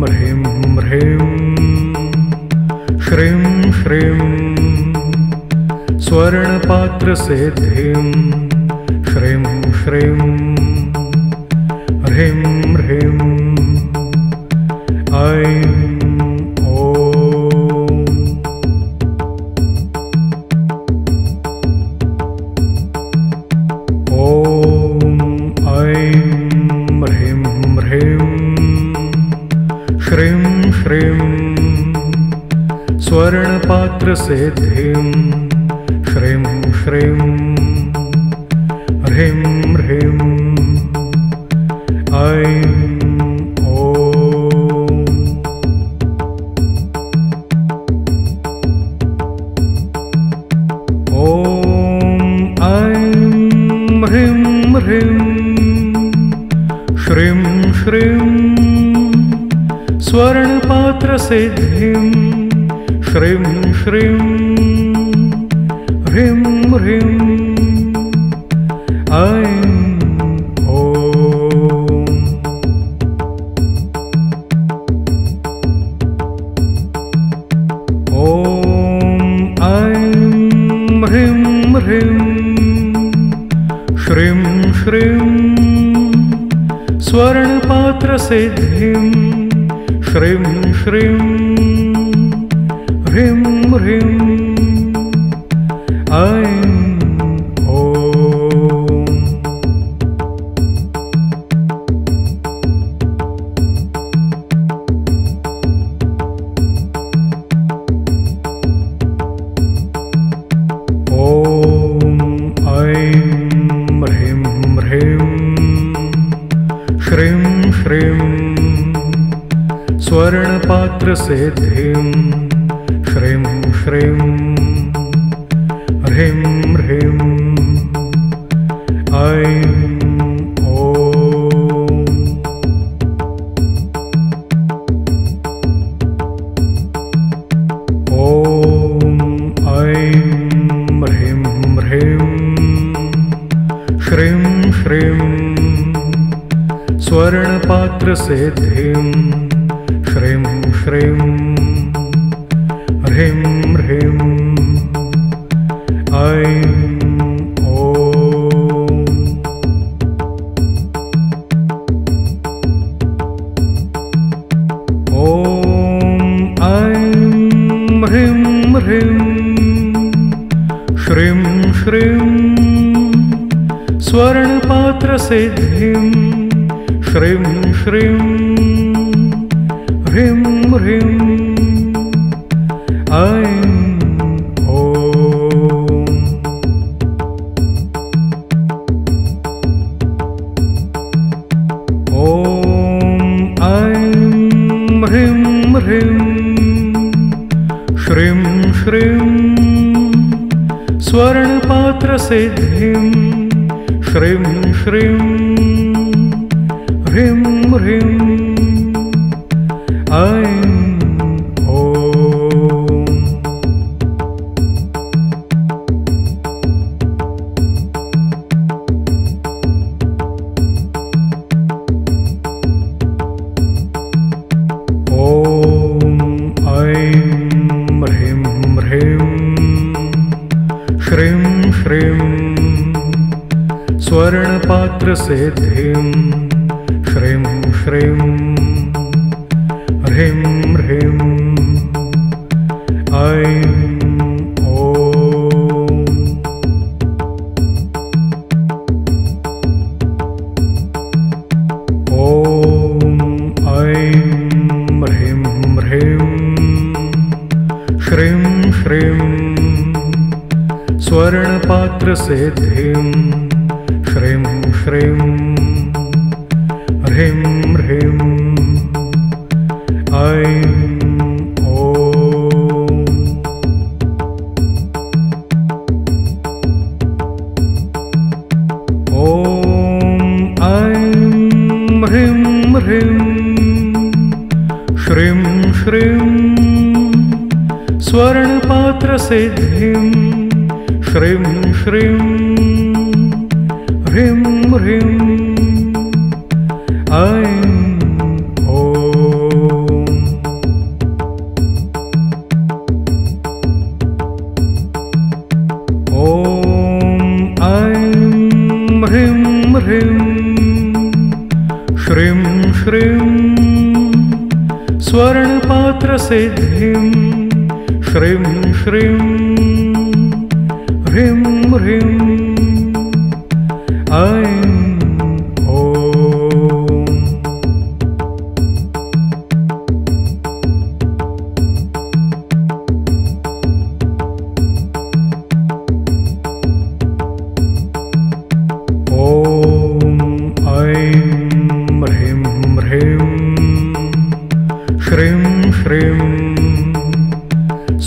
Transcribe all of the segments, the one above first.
ह्रीं ह्रीं श्रीं श्रीं स्वर्णपात्रसिद्धिं श्रीं श्रीं ह्रीं ह्रीं ऐं स्वर्णपात्रसिद्धिं श्रीं श्रीं ह्रीं ह्रीं ऐं ह्रीं ह्रीं श्रीं श्रीं स्वर्णपात्रसिद्धिं श्रीं श्रीं ह्रीं ह्रीं ऐं ह्रीं ह्रीं श्रीं श्रीं स्वर्णपात्रसिद्धिं श्रीं श्रीं ह्रीं ह्रीं ऐं स्वर्णपात्रसिद्धिं श्रीं श्रीं ह्रीं ह्रीं ऐं ह्रीं ह्रीं श्रीं श्रीं स्वर्णपात्रसिद्धिं श्रीं श्रीं ह्रीं ह्रीं ऐं ह्रीं ह्रीं श्रीं श्रीं स्वर्णपात्रसिद्धिं श्रीं श्रीं ह्रीं ह्रीं ऐं ह्रीं ह्रीं श्रीं श्रीं स्वर्णपात्रसिद्धिं श्रीं श्रीं ह्रीं ह्रीं ऐं श्रीं श्रीं स्वर्णपात्रसिद्धिं श्रीं श्रीं ह्रीं ह्रीं ऐं ह्रीं ह्रीं श्रीं श्रीं स्वर्णपात्रसिद्धिं श्रीं श्रीं ह्रीं ह्रीं ऐं ह्रीं ह्रीं श्रीं श्रीं स्वर्णपात्रसिद्धिं श्रीं श्रीं ह्रीं ह्रीं ऐं स्वर्णपात्रसिद्धिं श्रीं श्रीं ह्रीं ह्रीं ऐं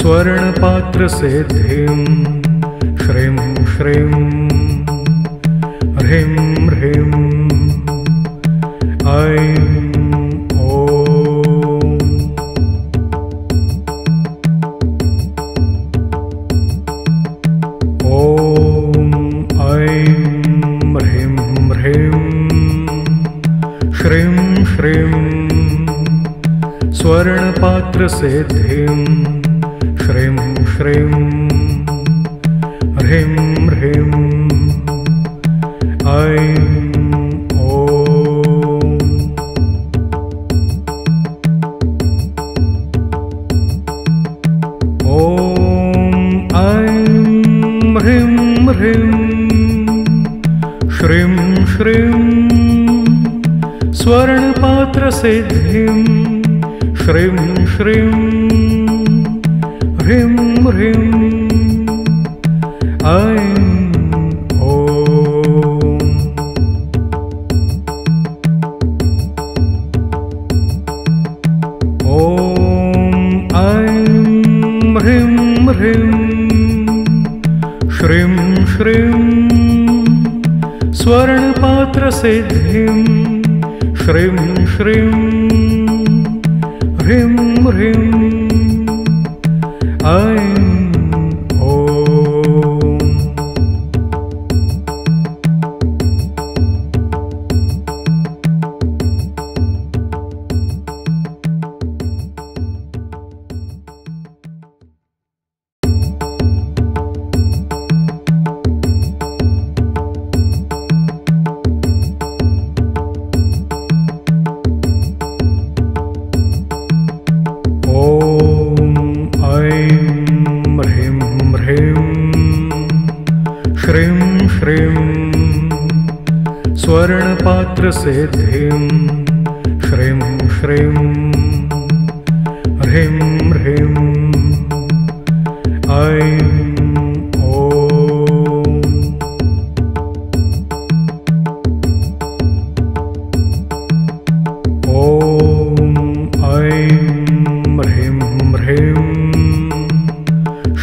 स्वर्णपात्रसिद्धिं श्रीं श्रीं ह्रीं ह्रीं ऐं स्वर्णपात्रसिद्धिं श्रीं श्रीं ह्रीं ह्रीं ऐं ह्रीं ह्रीं श्रीं श्रीं स्वर्णपात्रसिद्धिं श्रीं श्रीं ह्रीं ह्रीं ऐं ह्रीं ह्रीं श्रीं श्रीं स्वर्णपात्रसिद्धिं श्रीं श्रीं ह्रीं ह्रीं ऐं स्वर्णपात्रसिद्धिं श्रीं श्रीं ह्रीं ह्रीं ऐं ह्रीं ह्रीं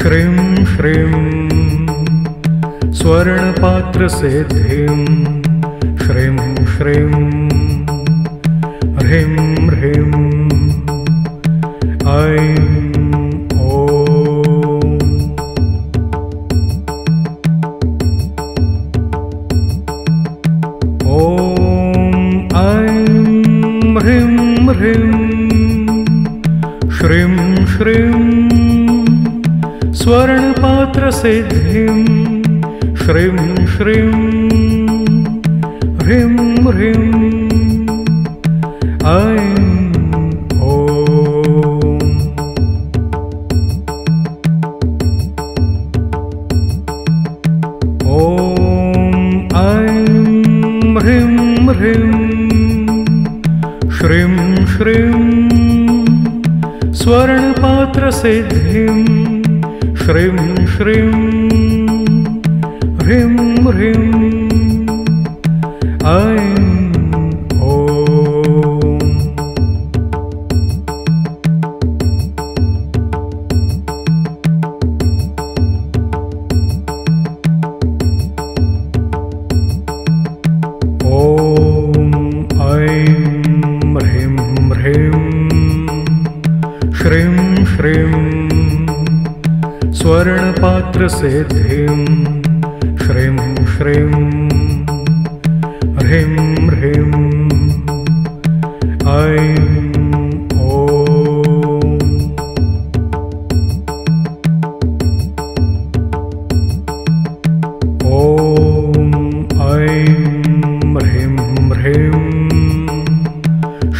श्रीं श्रीं स्वर्णपात्रसिद्धिं श्रीं श्रीं ह्रीं ह्रीं ऐं ह्रीं ह्रीं श्रीं श्रीं स्वर्णपात्रसिद्धिं श्रीं श्रीं ह्रीं ह्रीं ऐं ह्रीं ह्रीं श्रीं श्रीं स्वर्णपात्रसिद्धिं श्रीं श्रीं ह्रीं ह्रीं ऐं स्वर्णपात्रसिद्धिं श्रीं श्रीं ह्रीं ह्रीं ऐं ह्रीं ह्रीं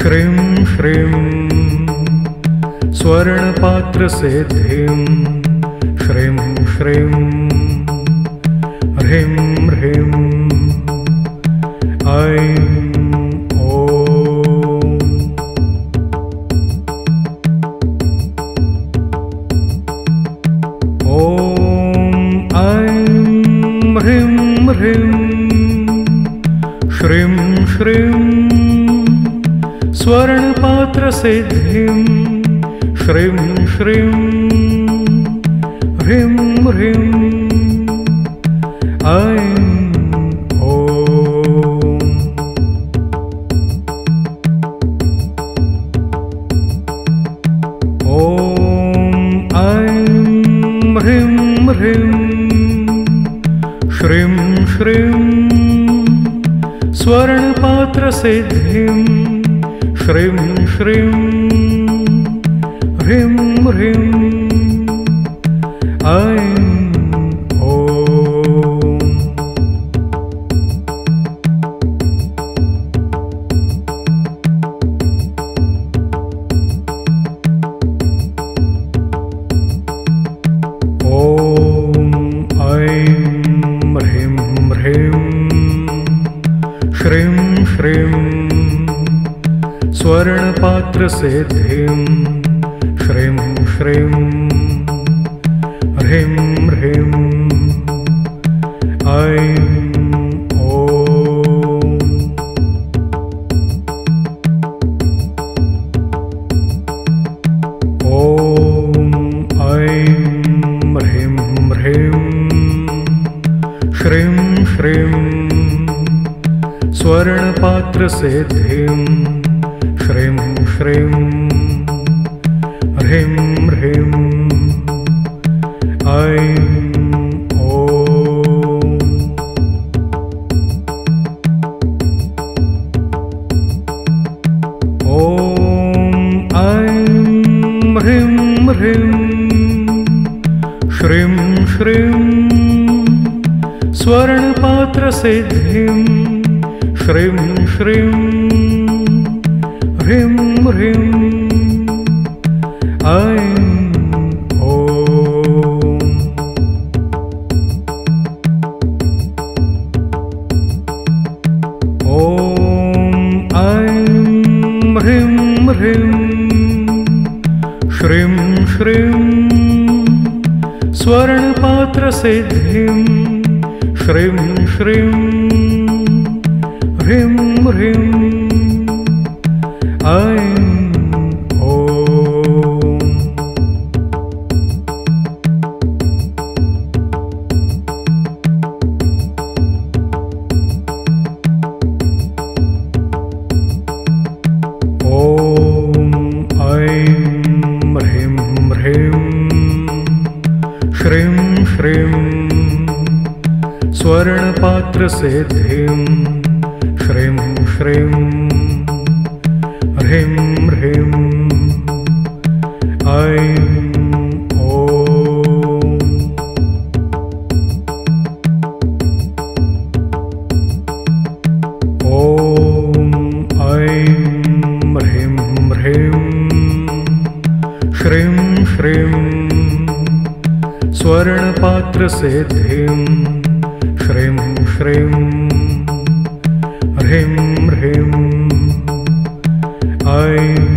श्रीं श्रीं स्वर्णपात्रसिद्धिं श्रीं श्रीं ह्रीं ह्रीं ऐं श्रीं श्रीं स्वर्णपात्रसिद्धिं श्रीं श्रीं ह्रीं ह्रीं ऐं श्रीं श्रीं स्वर्णपात्रसिद्धिं श्रीं श्रीं ह्रीं ह्रीं ऐं श्रीं श्रीं स्वर्णपात्रसिद्धिं श्रीं श्रीं ह्रीं ह्रीं ऐं श्रीं श्रीं स्वर्णपात्रसिद्धिं श्रीं श्रीं ह्रीं ह्रीं ऐं श्रीं श्रीं स्वर्णपात्रसिद्धिं श्रीं श्रीं ह्रीं ह्रीं ऐं श्रीं श्रीं स्वर्णपात्रसिद्धिं श्रीं श्रीं ह्रीं ह्रीं ऐं श्रीं श्रीं स्वर्णपात्रसिद्धिं श्रीं श्रीं ह्रीं ह्रीं ऐं श्रीं श्रीं स्वर्णपात्रसिद्धिं श्रीं श्रीं ह्रीं ह्रीं ऐं